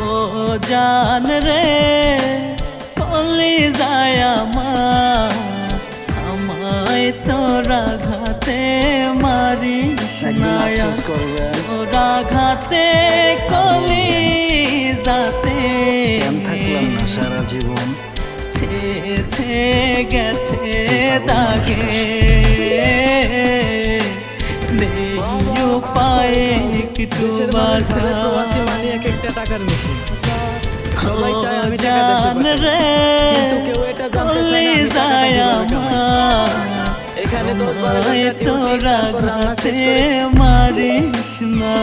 ও জান রে কলি যায় আমার, আমায় তোরা ঘাতে মারিস না, তোরা ঘাতে কলি যাতে সারা জীবন ছে গেছে দাগে, নেই পায়ে একটু বাঁচা মানে এক একটা টাকার মেশিন। সবাই চায় আমি টাকা জান দেশে রে কিন্তু কেউ এটা জানতে চায় না আমি টাকা যায় কিভাবে কামাই। আমার, এখানে 10-12 আমায় ঘন্টা ডিউটি, তোরা তারপর রান্না শেষ ঘাতে করে মারিস না।